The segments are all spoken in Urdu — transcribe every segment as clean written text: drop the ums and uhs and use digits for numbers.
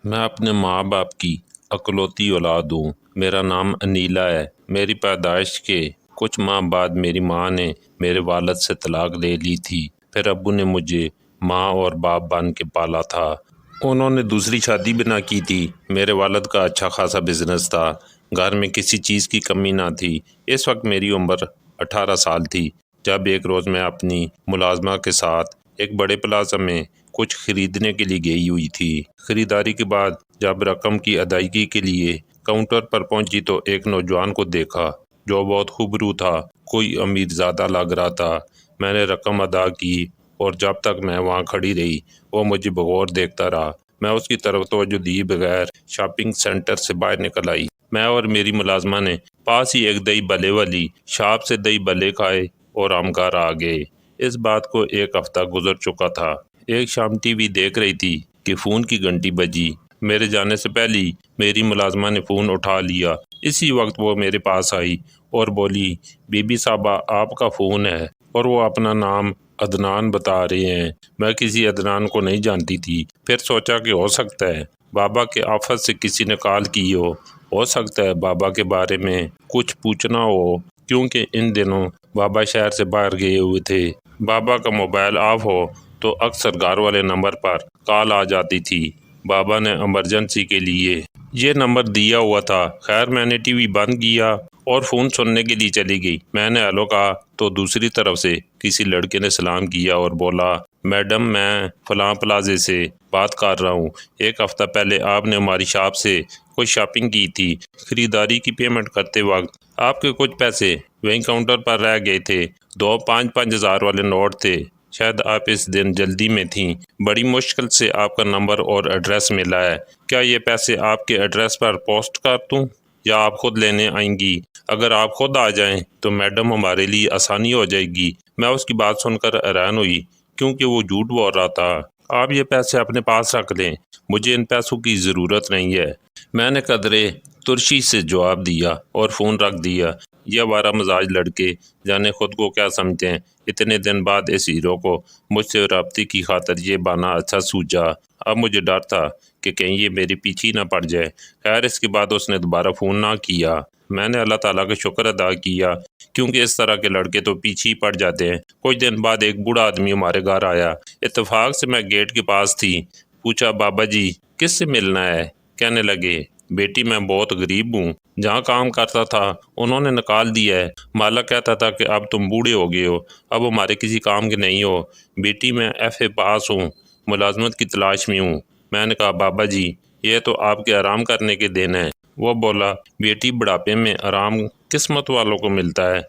میں اپنے ماں باپ کی اکلوتی اولاد ہوں۔ میرا نام انیلا ہے۔ میری پیدائش کے کچھ ماہ بعد میری ماں نے میرے والد سے طلاق لے لی تھی۔ پھر ابو نے مجھے ماں اور باپ بن کے پالا تھا۔ انہوں نے دوسری شادی بھی نہ کی تھی۔ میرے والد کا اچھا خاصا بزنس تھا۔ گھر میں کسی چیز کی کمی نہ تھی۔ اس وقت میری عمر 18 سال تھی جب ایک روز میں اپنی ملازمہ کے ساتھ ایک بڑے پلازہ میں کچھ خریدنے کے لیے گئی ہوئی تھی۔ خریداری کے بعد جب رقم کی ادائیگی کے لیے کاؤنٹر پر پہنچی تو ایک نوجوان کو دیکھا جو بہت خوبرو تھا، کوئی امیر زادہ لگ رہا تھا۔ میں نے رقم ادا کی اور جب تک میں وہاں کھڑی رہی وہ مجھے بغور دیکھتا رہا۔ میں اس کی طرف توجہ دیے بغیر شاپنگ سینٹر سے باہر نکل آئی۔ میں اور میری ملازمہ نے پاس ہی ایک دہی بھلے والی شاپ سے دہی بھلے کھائے اور ہم گھر آ گئے۔ اس بات کو ایک ہفتہ گزر چکا تھا۔ ایک شام ٹی وی دیکھ رہی تھی کہ فون کی گھنٹی بجی۔ میرے جانے سے پہلے میری ملازمہ نے فون اٹھا لیا۔ اسی وقت وہ میرے پاس آئی اور بولی، بی بی صاحبہ آپ کا فون ہے، اور وہ اپنا نام عدنان بتا رہے ہیں۔ میں کسی عدنان کو نہیں جانتی تھی۔ پھر سوچا کہ ہو سکتا ہے بابا کے آفس سے کسی نے کال کی ہو سکتا ہے بابا کے بارے میں کچھ پوچھنا ہو، کیونکہ ان دنوں بابا شہر سے باہر گئے ہوئے تھے۔ بابا کا موبائل آف ہو تو اکثر گھر والے نمبر پر کال آ جاتی تھی۔ بابا نے ایمرجنسی کے لیے یہ نمبر دیا ہوا تھا۔ خیر میں نے ٹی وی بند کیا اور فون سننے کے لیے چلی گئی۔ میں نے ہیلو کہا تو دوسری طرف سے کسی لڑکے نے سلام کیا اور بولا، میڈم میں فلاں پلازے سے بات کر رہا ہوں۔ ایک ہفتہ پہلے آپ نے ہماری شاپ سے کوئی شاپنگ کی تھی۔ خریداری کی پیمنٹ کرتے وقت آپ کے کچھ پیسے وہیں کاؤنٹر پر رہ گئے تھے۔ 2 5 ہزار والے نوٹ تھے۔ شاید آپ اس دن جلدی میں تھیں۔ بڑی مشکل سے آپ کا نمبر اور ایڈریس ملا ہے۔ کیا یہ پیسے آپ کے ایڈریس پر پوسٹ کر دوں یا آپ خود لینے آئیں گی؟ اگر آپ خود آ جائیں تو میڈم ہمارے لیے آسانی ہو جائے گی۔ میں اس کی بات سن کر حیران ہوئی کیونکہ وہ جھوٹ بول رہا تھا۔ آپ یہ پیسے اپنے پاس رکھ لیں، مجھے ان پیسوں کی ضرورت نہیں ہے۔ میں نے قدرے ترشی سے جواب دیا اور فون رکھ دیا۔ یہ آوارہ مزاج لڑکے جانے خود کو کیا سمجھتے ہیں۔ اتنے دن بعد اس ہیرو کو مجھ سے رابطے کی خاطر یہ بہانہ اچھا سوچا۔ اب مجھے ڈر تھا کہ کہیں یہ میری پیچھے نہ پڑ جائے۔ خیر اس کے بعد اس نے دوبارہ فون نہ کیا۔ میں نے اللہ تعالیٰ کا شکر ادا کیا کیونکہ اس طرح کے لڑکے تو پیچھے ہی پڑ جاتے ہیں۔ کچھ دن بعد ایک بوڑھا آدمی ہمارے گھر آیا۔ اتفاق سے میں گیٹ کے پاس تھی۔ پوچھا، بابا جی کس سے ملنا ہے؟ کہنے لگے، بیٹی میں بہت غریب ہوں، جہاں کام کرتا تھا انہوں نے نکال دیا ہے۔ مالک کہتا تھا کہ اب تم بوڑھے ہو گئے ہو، اب ہمارے کسی کام کے نہیں ہو۔ بیٹی میں ایف اے پاس ہوں، ملازمت کی تلاش میں ہوں۔ میں نے کہا، بابا جی یہ تو آپ کے آرام کرنے کے دن ہیں۔ وہ بولا، بیٹی بڑھاپے میں آرام قسمت والوں کو ملتا ہے۔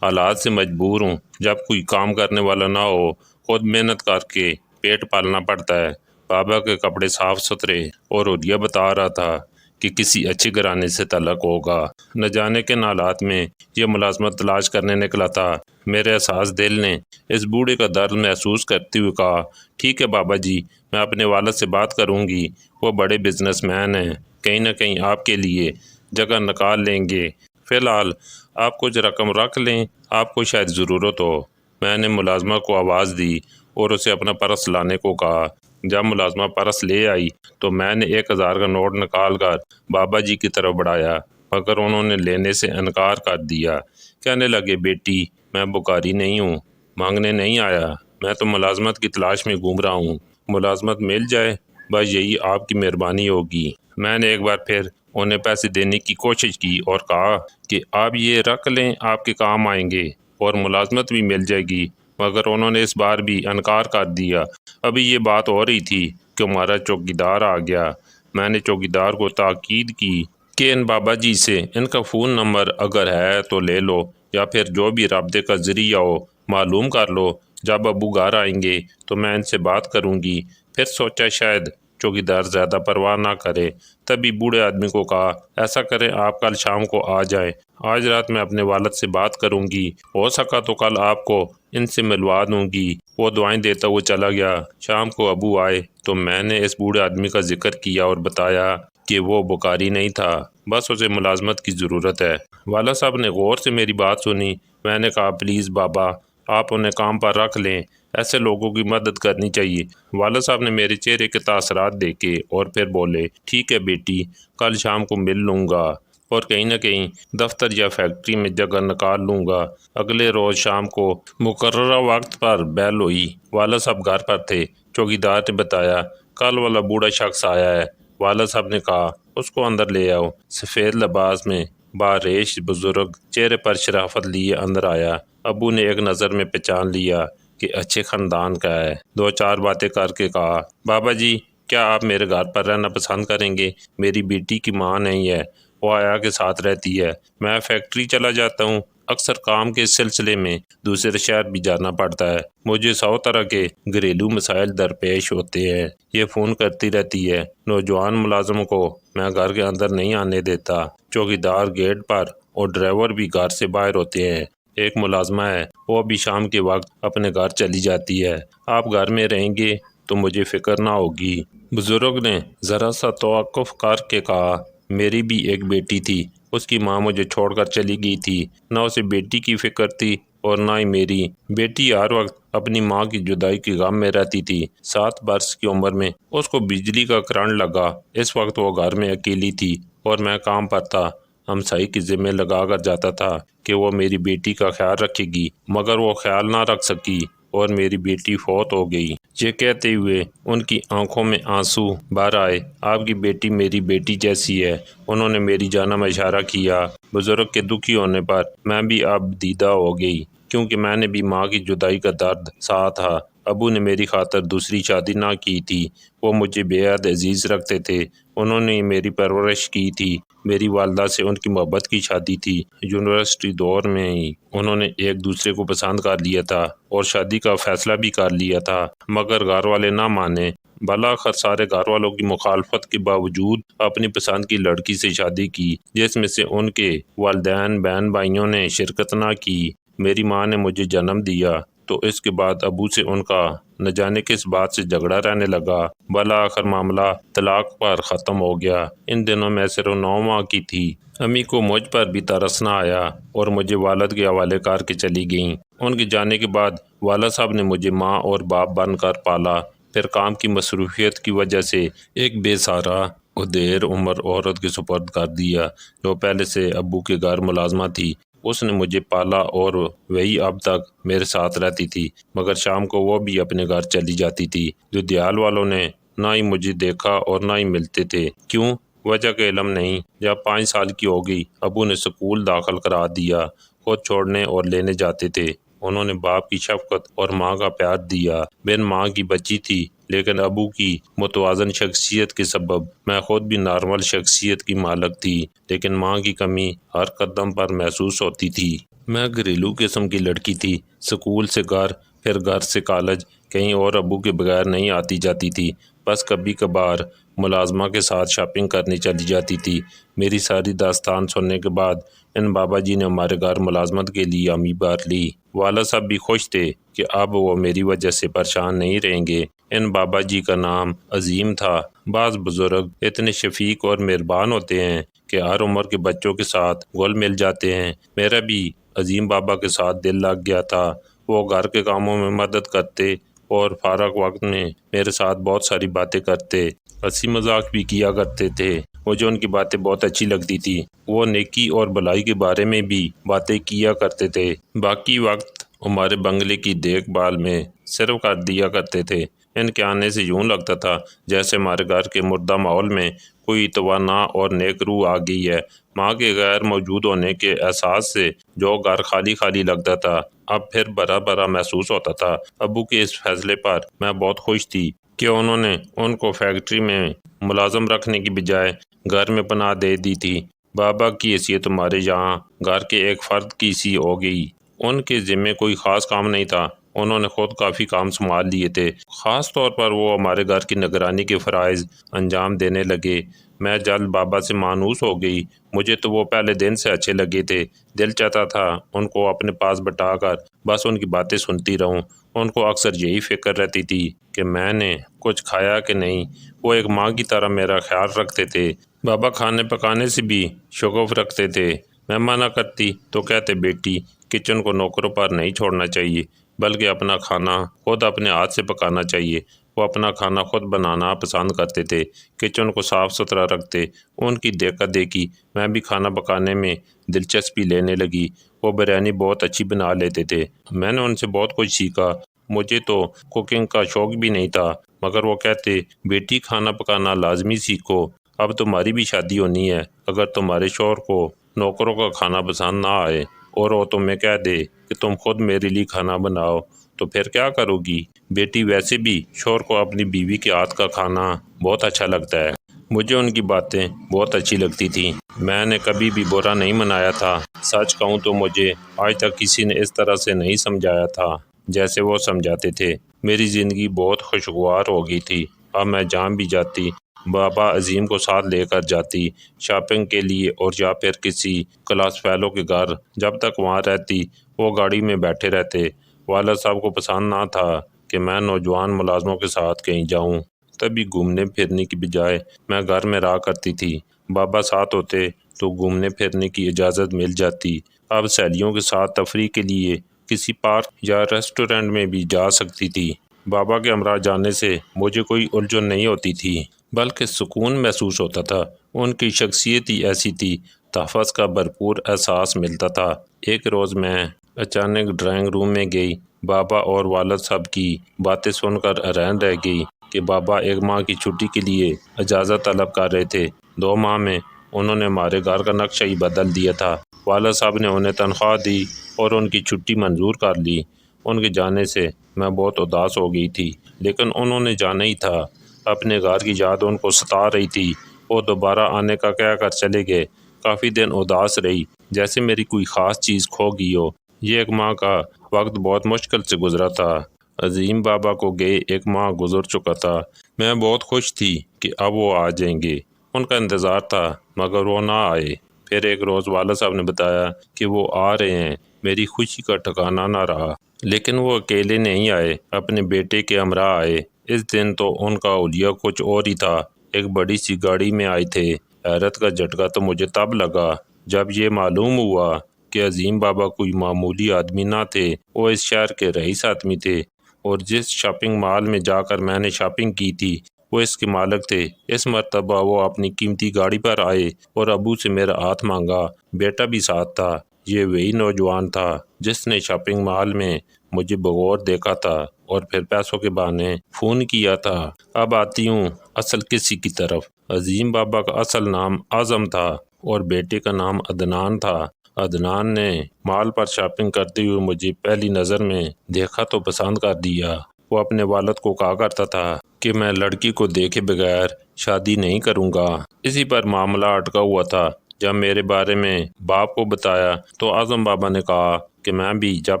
حالات سے مجبور ہوں، جب کوئی کام کرنے والا نہ ہو خود محنت کر کے پیٹ پالنا پڑتا ہے۔ بابا کے کپڑے صاف ستھرے اور حلیہ بتا رہا تھا کہ کسی اچھے گھرانے سے تعلق ہوگا۔ نہ جانے کن حالات میں یہ ملازمت تلاش کرنے نکلا تھا۔ میرے احساس دل نے اس بوڑھے کا درد محسوس کرتے ہوئے کہا، ٹھیک ہے بابا جی، میں اپنے والد سے بات کروں گی، وہ بڑے بزنس مین ہیں، کہیں نہ کہیں آپ کے لیے جگہ نکال لیں گے۔ فی الحال آپ کچھ رقم رکھ لیں، آپ کو شاید ضرورت ہو۔ میں نے ملازمہ کو آواز دی اور اسے اپنا پرس لانے کو کہا۔ جب ملازمہ پرس لے آئی تو میں نے 1000 کا نوٹ نکال کر بابا جی کی طرف بڑھایا، مگر انہوں نے لینے سے انکار کر دیا۔ کہنے لگے، بیٹی میں بھکاری نہیں ہوں، مانگنے نہیں آیا، میں تو ملازمت کی تلاش میں گھوم رہا ہوں۔ ملازمت مل جائے بس یہی آپ کی مہربانی ہوگی۔ میں نے ایک بار پھر انہیں پیسے دینے کی کوشش کی اور کہا کہ آپ یہ رکھ لیں، آپ کے کام آئیں گے اور ملازمت بھی مل جائے گی، مگر انہوں نے اس بار بھی انکار کر دیا۔ ابھی یہ بات ہو رہی تھی کہ ہمارا چوکیدار آ گیا۔ میں نے چوکیدار کو تاکید کی کہ ان بابا جی سے ان کا فون نمبر اگر ہے تو لے لو یا پھر جو بھی رابطے کا ذریعہ ہو معلوم کر لو۔ جب ابو گھر آئیں گے تو میں ان سے بات کروں گی۔ پھر سوچا شاید چوکیدار زیادہ پرواہ نہ کرے، تبھی بوڑھے آدمی کو کہا، ایسا کریں آپ کل شام کو آ جائیں، آج رات میں اپنے والد سے بات کروں گی، ہو سکا تو کل آپ کو ان سے ملوا دوں گی۔ وہ دعائیں دیتا وہ چلا گیا۔ شام کو ابو آئے تو میں نے اس بوڑھے آدمی کا ذکر کیا اور بتایا کہ وہ بھکاری نہیں تھا، بس اسے ملازمت کی ضرورت ہے۔ والد صاحب نے غور سے میری بات سنی۔ میں نے کہا، پلیز بابا آپ انہیں کام پر رکھ لیں، ایسے لوگوں کی مدد کرنی چاہیے۔ والد صاحب نے میرے چہرے کے تاثرات دیکھے اور پھر بولے، ٹھیک ہے بیٹی، کل شام کو مل لوں گا اور کہیں نہ کہیں دفتر یا فیکٹری میں جگہ نکال لوں گا۔ اگلے روز شام کو مقررہ وقت پر بیل ہوئی۔ والد صاحب گھر پر تھے۔ چوکیدار نے بتایا، کل والا بوڑھا شخص آیا ہے۔ والد صاحب نے کہا، اس کو اندر لے آؤ۔ سفید لباس میں باریش بزرگ چہرے پر شرافت لیے اندر آیا۔ ابو نے ایک نظر میں پہچان لیا کہ اچھے خاندان کا ہے۔ دو چار باتیں کر کے کہا، بابا جی، کیا آپ میرے گھر پر رہنا پسند کریں گے؟ میری بیٹی کی ماں نہیں ہے، وہ آیا کے ساتھ رہتی ہے۔ میں فیکٹری چلا جاتا ہوں، اکثر کام کے سلسلے میں دوسرے شہر بھی جانا پڑتا ہے۔ مجھے 100 طرح کے گھریلو مسائل درپیش ہوتے ہیں۔ یہ فون کرتی رہتی ہے۔ نوجوان ملازم کو میں گھر کے اندر نہیں آنے دیتا۔ چوکیدار گیٹ پر اور ڈرائیور بھی گھر سے باہر ہوتے ہیں۔ ایک ملازمہ ہے، وہ بھی شام کے وقت اپنے گھر چلی جاتی ہے۔ آپ گھر میں رہیں گے تو مجھے فکر نہ ہوگی۔ بزرگ نے ذرا سا توقف کر کے کہا، میری بھی ایک بیٹی تھی، اس کی ماں مجھے چھوڑ کر چلی گئی تھی۔ نہ اسے بیٹی کی فکر تھی اور نہ ہی میری۔ بیٹی ہر وقت اپنی ماں کی جدائی کی غم میں رہتی تھی۔ 7 برس کی عمر میں اس کو بجلی کا کرنٹ لگا۔ اس وقت وہ گھر میں اکیلی تھی اور میں کام پر تھا۔ ہمسائی کی ذمہ لگا کر جاتا تھا کہ وہ میری بیٹی کا خیال رکھے گی، مگر وہ خیال نہ رکھ سکی اور میری بیٹی فوت ہو گئی۔ یہ کہتے ہوئے ان کی آنکھوں میں آنسو بھر آئے۔ آپ کی بیٹی میری بیٹی جیسی ہے۔ انہوں نے میری جانب اشارہ کیا۔ بزرگ کے دکھی ہونے پر میں بھی اب دیدہ ہو گئی، کیونکہ میں نے بھی ماں کی جدائی کا درد سہا تھا۔ ابو نے میری خاطر دوسری شادی نہ کی تھی۔ وہ مجھے بے حد عزیز رکھتے تھے۔ انہوں نے میری پرورش کی تھی۔ میری والدہ سے ان کی محبت کی شادی تھی۔ یونیورسٹی دور میں ہی انہوں نے ایک دوسرے کو پسند کر لیا تھا اور شادی کا فیصلہ بھی کر لیا تھا، مگر گھر والے نہ مانے۔ بالآخر سارے گھر والوں کی مخالفت کے باوجود اپنی پسند کی لڑکی سے شادی کی، جس میں سے ان کے والدین بہن بھائیوں نے شرکت نہ کی۔ میری ماں نے مجھے جنم دیا تو اس کے بعد ابو سے ان کا نہ جانے کس بات سے جھگڑا رہنے لگا۔ بالآخر معاملہ طلاق پر ختم ہو گیا۔ ان دنوں میں صرف 9 ماہ کی تھی۔ امی کو مجھ پر بھی ترس نہ آیا اور مجھے والد کے حوالے کر کے چلی گئیں۔ ان کے جانے کے بعد والد صاحب نے مجھے ماں اور باپ بن کر پالا۔ پھر کام کی مصروفیت کی وجہ سے ایک بے سہارا اور دیر عمر عورت کے سپرد کر دیا، جو پہلے سے ابو کے گھر ملازمہ تھی۔ اس نے مجھے پالا اور وہی اب تک میرے ساتھ رہتی تھی، مگر شام کو وہ بھی اپنے گھر چلی جاتی تھی۔ جو دیال والوں نے نہ ہی مجھے دیکھا اور نہ ہی ملتے تھے۔ کیوں؟ وجہ کا علم نہیں۔ جب 5 سال کی ہو گئی، ابو نے سکول داخل کرا دیا۔ خود چھوڑنے اور لینے جاتے تھے۔ انہوں نے باپ کی شفقت اور ماں کا پیار دیا۔ بن ماں کی بچی تھی، لیکن ابو کی متوازن شخصیت کے سبب میں خود بھی نارمل شخصیت کی مالک تھی، لیکن ماں کی کمی ہر قدم پر محسوس ہوتی تھی۔ میں گھریلو قسم کی لڑکی تھی۔ سکول سے گھر، پھر گھر سے کالج، کہیں اور ابو کے بغیر نہیں آتی جاتی تھی۔ بس کبھی کبھار ملازمہ کے ساتھ شاپنگ کرنے چلی جاتی تھی۔ میری ساری داستان سننے کے بعد ان بابا جی نے ہمارے گھر ملازمت کے لیے امی بھر لی۔ والد صاحب بھی خوش تھے کہ اب وہ میری وجہ سے پریشان نہیں رہیں گے۔ ان بابا جی کا نام عظیم تھا۔ بعض بزرگ اتنے شفیق اور مہربان ہوتے ہیں کہ ہر عمر کے بچوں کے ساتھ گھل مل جاتے ہیں۔ میرا بھی عظیم بابا کے ساتھ دل لگ گیا تھا۔ وہ گھر کے کاموں میں مدد کرتے اور فارغ وقت میں میرے ساتھ بہت ساری باتیں کرتے، ہنسی مذاق بھی کیا کرتے تھے۔ مجھے ان کی باتیں بہت اچھی لگتی تھی۔ وہ نیکی اور بھلائی کے بارے میں بھی باتیں کیا کرتے تھے۔ باقی وقت ہمارے بنگلے کی دیکھ بھال میں صرف کر دیا کرتے تھے۔ ان کے آنے سے یوں لگتا تھا جیسے ہمارے گھر کے مردہ ماحول میں کوئی توانا اور نیک روح آ گئی ہے۔ ماں کے غیر موجود ہونے کے احساس سے جو گھر خالی خالی لگتا تھا، اب پھر بھرا بھرا محسوس ہوتا تھا۔ ابو کے اس فیصلے پر میں بہت خوش تھی کہ انہوں نے ان کو فیکٹری میں ملازم رکھنے کی بجائے گھر میں پناہ دے دی تھی۔ بابا کی حیثیت ہمارے یہاں گھر کے ایک فرد کی سی ہو گئی۔ ان کے ذمے کوئی خاص کام نہیں تھا۔ انہوں نے خود کافی کام سنبھال لیے تھے۔ خاص طور پر وہ ہمارے گھر کی نگرانی کے فرائض انجام دینے لگے۔ میں جلد بابا سے مانوس ہو گئی۔ مجھے تو وہ پہلے دن سے اچھے لگے تھے۔ دل چاہتا تھا ان کو اپنے پاس بٹھا کر بس ان کی باتیں سنتی رہوں۔ ان کو اکثر یہی فکر رہتی تھی کہ میں نے کچھ کھایا کہ نہیں۔ وہ ایک ماں کی طرح میرا خیال رکھتے تھے۔ بابا کھانے پکانے سے بھی شغف رکھتے تھے۔ میں منع کرتی تو کہتے، بیٹی کچن کو نوکروں پر نہیں چھوڑنا چاہیے، بلکہ اپنا کھانا خود اپنے ہاتھ سے پکانا چاہیے۔ وہ اپنا کھانا خود بنانا پسند کرتے تھے، کچن کو صاف ستھرا رکھتے۔ ان کی دیکھا دیکھی میں بھی کھانا پکانے میں دلچسپی لینے لگی۔ وہ بریانی بہت اچھی بنا لیتے تھے۔ میں نے ان سے بہت کچھ سیکھا۔ مجھے تو کوکنگ کا شوق بھی نہیں تھا، مگر وہ کہتے بیٹی کھانا پکانا لازمی سیکھو، اب تمہاری بھی شادی ہونی ہے، اگر تمہارے شوہر کو نوکروں کا کھانا پسند نہ آئے اور وہ تمہیں کہہ دے کہ تم خود میرے لیے کھانا بناؤ تو پھر کیا کرو گی؟ بیٹی ویسے بھی شوہر کو اپنی بیوی کے ہاتھ کا کھانا بہت اچھا لگتا ہے۔ مجھے ان کی باتیں بہت اچھی لگتی تھیں۔ میں نے کبھی بھی برا نہیں منایا تھا۔ سچ کہوں تو مجھے آج تک کسی نے اس طرح سے نہیں سمجھایا تھا جیسے وہ سمجھاتے تھے۔ میری زندگی بہت خوشگوار ہو گئی تھی۔ اب میں جہاں بھی جاتی بابا عظیم کو ساتھ لے کر جاتی شاپنگ کے لیے، اور یا پھر کسی کلاس فیلو کے گھر۔ جب تک وہاں رہتی وہ گاڑی میں بیٹھے رہتے۔ والد صاحب کو پسند نہ تھا کہ میں نوجوان ملازموں کے ساتھ کہیں جاؤں، تبھی گھومنے پھرنے کی بجائے میں گھر میں رہا کرتی تھی۔ بابا ساتھ ہوتے تو گھومنے پھرنے کی اجازت مل جاتی۔ اب سہیلیوں کے ساتھ تفریح کے لیے کسی پارک یا ریسٹورینٹ میں بھی جا سکتی تھی۔ بابا کے ہمراہ جانے سے مجھے کوئی الجھن نہیں ہوتی تھی، بلکہ سکون محسوس ہوتا تھا۔ ان کی شخصیت ہی ایسی تھی، تحفظ کا بھرپور احساس ملتا تھا۔ ایک روز میں اچانک ڈرائنگ روم میں گئی۔ بابا اور والد صاحب کی باتیں سن کر حیران رہ گئی کہ بابا 1 ماہ کی چھٹی کے لیے اجازت طلب کر رہے تھے۔ 2 ماہ میں انہوں نے ہمارے گھر کا نقشہ ہی بدل دیا تھا۔ والد صاحب نے انہیں تنخواہ دی اور ان کی چھٹی منظور کر لی۔ ان کے جانے سے میں بہت اداس ہو گئی تھی، لیکن انہوں نے جانا ہی تھا۔ اپنے گھر کی یاد ان کو ستا رہی تھی۔ وہ دوبارہ آنے کا کہہ کر چلے گئے۔ کافی دن اداس رہی، جیسے میری کوئی خاص چیز کھو گئی ہو۔ یہ 1 ماہ کا وقت بہت مشکل سے گزرا تھا۔ عظیم بابا کو گئے 1 ماہ گزر چکا تھا۔ میں بہت خوش تھی کہ اب وہ آ جائیں گے۔ ان کا انتظار تھا، مگر وہ نہ آئے۔ پھر ایک روز والد صاحب نے بتایا کہ وہ آ رہے ہیں۔ میری خوشی کا ٹھکانہ نہ رہا۔ لیکن وہ اکیلے نہیں آئے، اپنے بیٹے کے ہمراہ آئے۔ اس دن تو ان کا حلیہ کچھ اور ہی تھا۔ ایک بڑی سی گاڑی میں آئے تھے۔ حیرت کا جھٹکا تو مجھے تب لگا جب یہ معلوم ہوا کہ عظیم بابا کوئی معمولی آدمی نہ تھے، وہ اس شہر کے رئیس آدمی تھے، اور جس شاپنگ مال میں جا کر میں نے شاپنگ کی تھی وہ اس کے مالک تھے۔ اس مرتبہ وہ اپنی قیمتی گاڑی پر آئے اور ابو سے میرا ہاتھ مانگا۔ بیٹا بھی ساتھ تھا۔ یہ وہی نوجوان تھا جس نے شاپنگ مال میں مجھے بغور دیکھا تھا اور پھر پیسوں کے بہانے فون کیا تھا۔ اب آتی ہوں اصل قصے کی طرف۔ عظیم بابا کا اصل نام اعظم تھا اور بیٹے کا نام عدنان تھا۔ عدنان نے مال پر شاپنگ کرتے ہوئے مجھے پہلی نظر میں دیکھا تو پسند کر دیا۔ وہ اپنے والد کو کہا کرتا تھا کہ میں لڑکی کو دیکھے بغیر شادی نہیں کروں گا۔ اسی پر معاملہ اٹکا ہوا تھا۔ جب میرے بارے میں باپ کو بتایا تو اعظم بابا نے کہا کہ میں بھی جب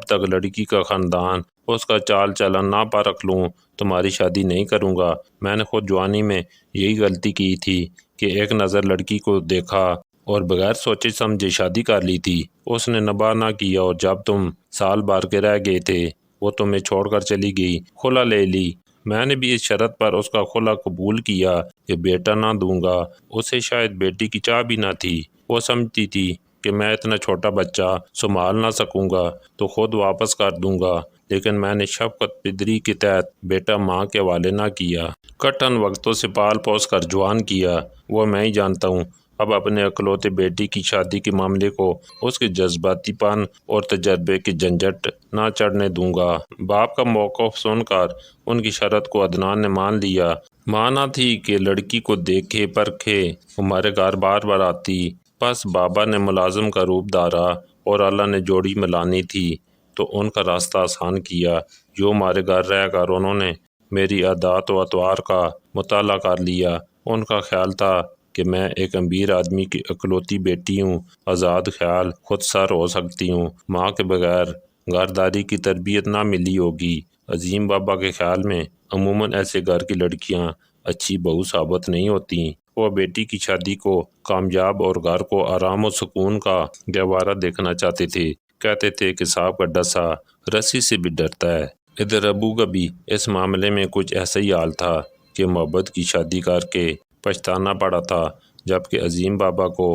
تک لڑکی کا خاندان اس کا چال چلن نہ پرکھ لوں تمہاری شادی نہیں کروں گا۔ میں نے خود جوانی میں یہی غلطی کی تھی کہ ایک نظر لڑکی کو دیکھا اور بغیر سوچے سمجھے شادی کر لی تھی۔ اس نے نباہ نہ کیا اور جب تم سال بھر کے رہ گئے تھے وہ تمہیں چھوڑ کر چلی گئی، خلا لے لی۔ میں نے بھی اس شرط پر اس کا خلا قبول کیا کہ بیٹا نہ دوں گا۔ اسے شاید بیٹی کی چاہ بھی نہ تھی۔ وہ سمجھتی تھی کہ میں اتنا چھوٹا بچہ سنبھال نہ سکوں گا تو خود واپس کر دوں گا، لیکن میں نے شفقت پدری کے تحت بیٹا ماں کے حوالے نہ کیا۔ کٹھن وقتوں سے پال پوس کر جوان کیا، وہ میں ہی جانتا ہوں۔ اب اپنے اکلوتے بیٹی کی شادی کے معاملے کو اس کے جذباتی پن اور تجربے کے جھنجھٹ نہ چڑھنے دوں گا۔ باپ کا موقف سن کر ان کی شرط کو عدنان نے مان لیا۔ مانا تھی کہ لڑکی کو دیکھے پرکھے ہمارے گھر بار بار آتی۔ بس بابا نے ملازم کا روپ دھارا اور اللہ نے جوڑی ملانی تھی تو ان کا راستہ آسان کیا۔ جو ہمارے گھر رہ کر انہوں نے میری عادات و اطوار کا مطالعہ کر لیا۔ ان کا خیال تھا کہ میں ایک امیر آدمی کی اکلوتی بیٹی ہوں، آزاد خیال، خود سر ہو سکتی ہوں، ماں کے بغیر گھرداری کی تربیت نہ ملی ہوگی۔ عظیم بابا کے خیال میں عموماً ایسے گھر کی لڑکیاں اچھی بہو ثابت نہیں ہوتیں۔ وہ بیٹی کی شادی کو کامیاب اور گھر کو آرام و سکون کا گہوارہ دیکھنا چاہتے تھے۔ کہتے تھے کہ صاحب کا ڈسا رسی سے بھی ڈرتا ہے۔ ادھر ابو کا بھی اس معاملے میں کچھ ایسا ہی حال تھا کہ محبت کی شادی کر کے پچھتانا پڑا تھا، جبکہ عظیم بابا کو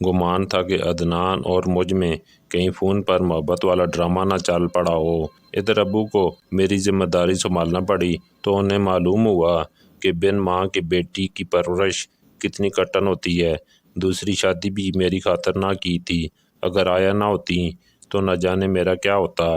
گمان تھا کہ عدنان اور مجھ میں کہیں فون پر محبت والا ڈرامہ نہ چل پڑا ہو۔ ادھر ابو کو میری ذمہ داری سنبھالنا پڑی تو انہیں معلوم ہوا کہ بن ماں کی بیٹی کی پرورش کتنی کٹن ہوتی ہے۔ دوسری شادی بھی میری خاطر نہ کی تھی، اگر آیا نہ ہوتی تو نہ جانے میرا کیا ہوتا۔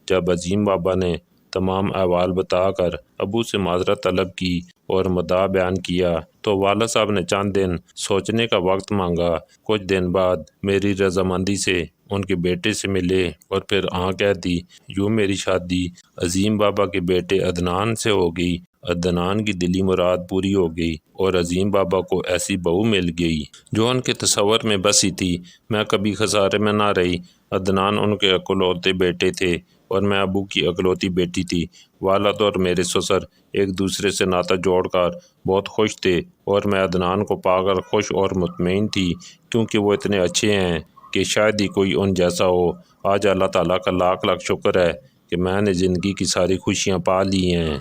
جب عظیم بابا نے تمام احوال بتا کر ابو سے معذرت طلب کی اور مدعا بیان کیا تو والد صاحب نے چند دن سوچنے کا وقت مانگا۔ کچھ دن بعد میری رضامندی سے ان کے بیٹے سے ملے اور پھر ہاں کہہ دی۔ یوں میری شادی عظیم بابا کے بیٹے عدنان سے ہو گئی۔ عدنان کی دلی مراد پوری ہو گئی اور عظیم بابا کو ایسی بہو مل گئی جو ان کے تصور میں بسی تھی۔ میں کبھی خسارے میں نہ رہی۔ عدنان ان کے اکلوتے بیٹے تھے اور میں ابو کی اکلوتی بیٹی تھی۔ والد اور میرے سسر ایک دوسرے سے ناطہ جوڑ کر بہت خوش تھے اور میں عدنان کو پا کر خوش اور مطمئن تھی، کیونکہ وہ اتنے اچھے ہیں کہ شاید ہی کوئی ان جیسا ہو۔ آج اللہ تعالیٰ کا لاکھ لاکھ شکر ہے کہ میں نے زندگی کی ساری خوشیاں پا لی ہیں۔